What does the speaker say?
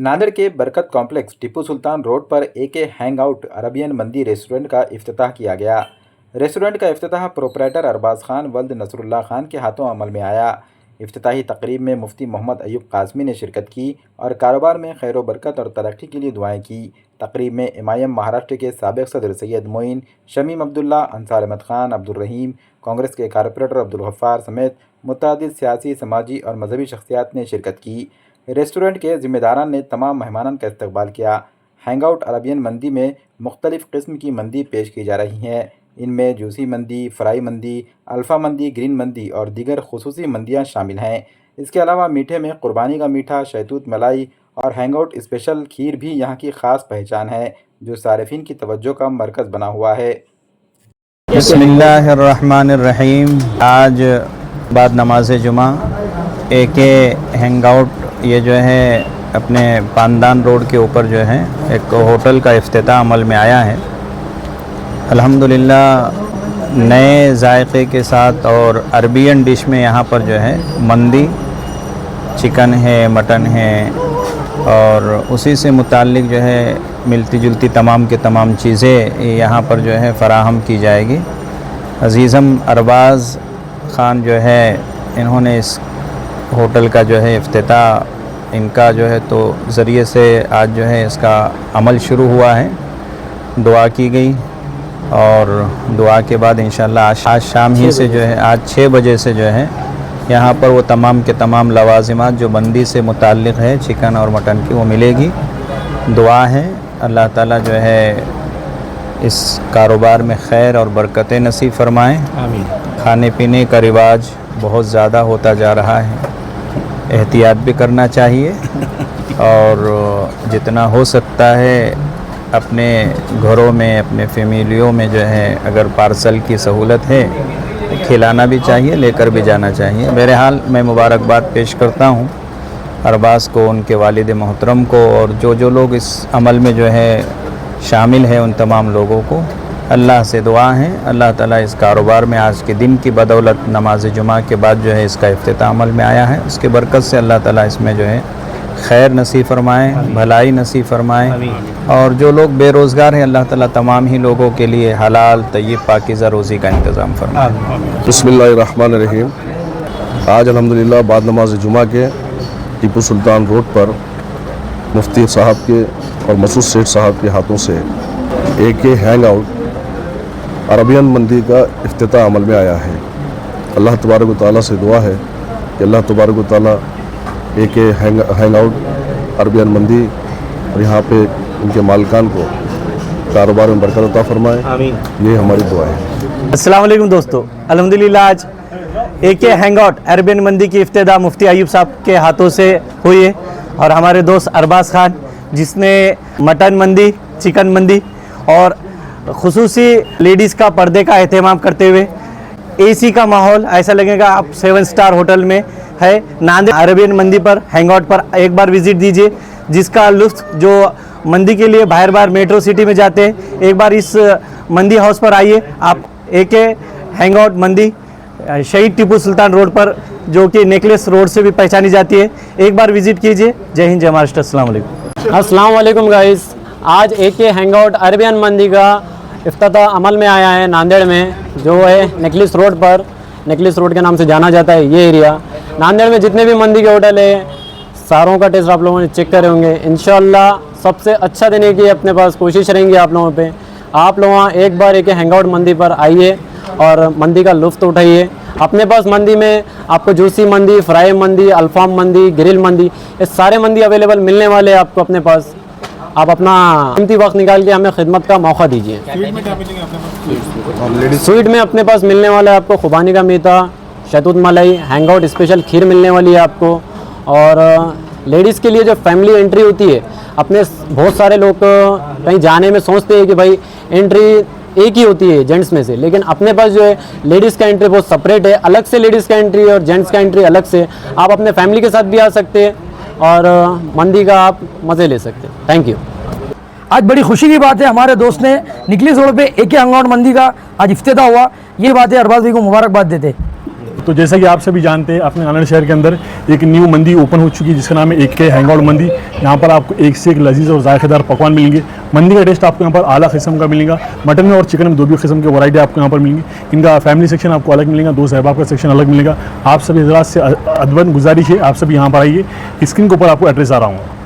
नांदेड़ के बरकत complex Tipu Sultan road पर एके हैंग आउट अरबियन मंदी रेस्टोरेंट का इफ्तिताह किया गया। रेस्टोरेंट का इफ्तिताह प्रोपराइटर अरबाज खान वल्द नसरुल्लाह खान के हाथों अमल में आया। इफ्तिताही तकरीब में मुफ्ती मोहम्मद अयूब काज़मी ने शिरकत की और कारोबार में खैर व बरकत और तरक्की के लिए दुआएं की। तकरीब में एमआईएम महाराष्ट्र के साबिक़ सदर सैयद मोइन, शमीम अब्दुल्ला, अंसार अहमद खान, अब्दुल रहीम, कांग्रेस के कारपोरेटर अब्दुल गफ्फार समेत मुतअद्दिद सियासी, समाजी और मजहबी शख्सियात ने शिरकत की। रेस्टोरेंट के ज़िम्मेदारान ने तमाम मेहमानों का इस्तकबाल किया। हैंग आउट अरबियन मंदी में मुख्तलिफ़ किस्म की मंदी पेश की जा रही हैं। इनमें जूसी मंदी, फ्राई मंदी, अल्फ़ा मंदी, ग्रीन मंदी और दीगर खुसूसी मंदियाँ शामिल हैं। इसके अलावा मीठे में कुर्बानी का मीठा, शहतूत मलाई और हैंग आउट स्पेशल खीर भी यहाँ की ख़ास पहचान है, जो सारिफिन की तवज्जो का मरकज़ बना हुआ है। बिस्मिल्लाहिर्रहमानिर्रहीम। आज बाद नमाज जुमा एके हैंग आउट ये जो है अपने पानदान रोड के ऊपर जो है एक होटल का इफ्तिताह अमल में आया है। अल्हम्दुलिल्लाह नए जायके के साथ और अरबियन डिश में यहाँ पर जो है मंदी, चिकन है, मटन है और उसी से मुताल्लिक़ जो है मिलती जुलती तमाम के तमाम चीज़ें यहाँ पर जो है फ़राहम की जाएगी। अज़ीज़म अरबाज़ ख़ान जो है इन्होंने इस होटल का जो है इफ्तिताह इनका जो है तो ज़रिए से आज जो है इसका अमल शुरू हुआ है। दुआ की गई और दुआ के बाद इंशाअल्लाह आज शाम ही से जो है आज 6 बजे से जो है यहाँ पर वो तमाम के तमाम लवाजिमात जो बंदी से मुताल्लिक़ है चिकन और मटन की वो मिलेगी। दुआ है अल्लाह ताला जो है इस कारोबार में खैर और बरकतें नसीब फरमाएँ। आमीन। खाने पीने का रिवाज बहुत ज़्यादा होता जा रहा है, एहतियात भी करना चाहिए और जितना हो सकता है अपने घरों में, अपने फैमिलियों में जो है अगर पार्सल की सहूलत है खिलाना भी चाहिए, लेकर भी जाना चाहिए। बहरहाल मैं मुबारकबाद पेश करता हूँ अरबाज़ को, उनके वालिद मोहतरम को और जो लोग इस अमल में जो है शामिल है उन तमाम लोगों को। अल्लाह से दुआ है अल्लाह ताला इस कारोबार में आज के दिन की बदौलत नमाज जुमा के बाद जो है इसका इफ्तिताह अमल में आया है, उसके बरकत से अल्लाह ताला इसमें जो है खैर नसीब फरमाए, भलाई नसीब फरमाए और जो लोग बेरोज़गार हैं अल्लाह ताला तमाम ही लोगों के लिए हलाल तय्यब पाकीज़ा रोज़ी का इंतज़ाम फरमाए। बिस्मिल्लाहिर्रहमानिर्रहीम। आज अल्हम्दुलिल्लाह बाद नमाज जुमा के टीपू सुल्तान रोड पर मुफ्ती साहब के और मसूद सेठ साहब के हाथों से एके हैंग आउट अरबियन मंदी का इफ्तिताह अमल में आया है। अल्लाह तबारक व तआला से दुआ है कि अल्लाह तबारक व तआला एके हैंग आउट अरबियन मंदी और यहाँ पे उनके मालिकान को कारोबार में बरकत अता फरमाए। आमीन। ये हमारी दुआ है। अस्सलाम वालेकुम दोस्तों, अल्हम्दुलिल्लाह आज एके हैंग आउट अरबियन मंदी की इफ्तिताह मुफ्ती अयूब साहब के हाथों से हुई है और हमारे दोस्त अरबाज़ खान जिसने मटन मंदी, चिकन मंदी और खुसूसी लेडीज़ का पर्दे का एहतमाम करते हुए एसी का माहौल ऐसा लगेगा आप 7 स्टार होटल में है। नांदेड़ अरबियन मंदी पर हैंग आउट पर एक बार विज़िट दीजिए, जिसका लुत्फ़ जो मंदी के लिए बाहर बाहर मेट्रो सिटी में जाते हैं एक बार इस मंदी हाउस पर आइए। आप एके हैंग आउट मंदी शहीद टीपू सुल्तान रोड पर जो कि नेकलेस रोड से भी पहचानी जाती है, एक बार विज़िट कीजिए। जय हिंद, जय महाराष्ट्र। अस्सलाम वालेकुम गाइस। आज एके हैंग आउट अरबियन मंदी का इफ्तिताह अमल में आया है नांदेड़ में, जो है नेकलेस रोड पर, नेकलेस रोड के नाम से जाना जाता है ये एरिया। नांदेड़ में जितने भी मंदी के होटल है सारों का टेस्ट आप लोगों ने चेक करे होंगे। इंशाल्लाह सबसे अच्छा देने की अपने पास कोशिश रहेंगी आप लोगों पे। आप लोग एक बार एके हैंग आउट मंदी पर आइए और मंदी का लुत्फ़ उठाइए। अपने पास मंदी में आपको जूसी मंदी, फ्राई मंदी, अल्फाम मंदी, ग्रिल मंदी, ये सारे मंदी अवेलेबल मिलने वाले हैं आपको अपने पास। आप अपना कीमती वक्त निकाल के हमें खिदमत का मौका दीजिए। स्वीट में अपने पास मिलने वाला है आपको खुबानी का मीठा, शहतूत मलाई, हैंग आउट स्पेशल खीर मिलने वाली है आपको। और लेडीज़ के लिए जो फैमिली एंट्री होती है, अपने बहुत सारे लोग कहीं जाने में सोचते हैं कि भाई एंट्री एक ही होती है जेंट्स में से, लेकिन अपने पास जो है लेडीज़ का एंट्री बहुत सेपरेट है, अलग से लेडीज़ का एंट्री और जेंट्स का एंट्री अलग से। आप अपने फैमिली के साथ भी आ सकते हैं और मंदी का आप मज़े ले सकते हैं। Thank you. आज बड़ी खुशी की बात है, हमारे दोस्त ने निकली रोड पे एके हैंग आउट मंदी का आज इफ्तिताह हुआ। ये बात है अरबाज़ भाई को मुबारकबाद देते। तो जैसा कि आप सभी जानते हैं, अपने नांदेड़ शहर के अंदर एक न्यू मंदी ओपन हो चुकी है जिसका नाम है AK हैंगआउट मंदी। यहाँ पर आपको एक से एक लजीज और जायकेदार पकवान मिलेंगे। मंदी का टेस्ट आपको यहाँ पर आला किस्म का मिलेगा। मटन में और चिकन में दो भी किस्म की वैरायटी आपको यहाँ पर मिलेंगी। इनका फैमिली सेक्शन आपको अलग मिलेगा, दोस्त अहबाब का सेक्शन अलग मिलेगा। आप सभी हजरात से अदबन गुजारिश है, आप सभी यहाँ पर आइए। स्क्रीन के ऊपर आपको एड्रेस आ रहा हूँ।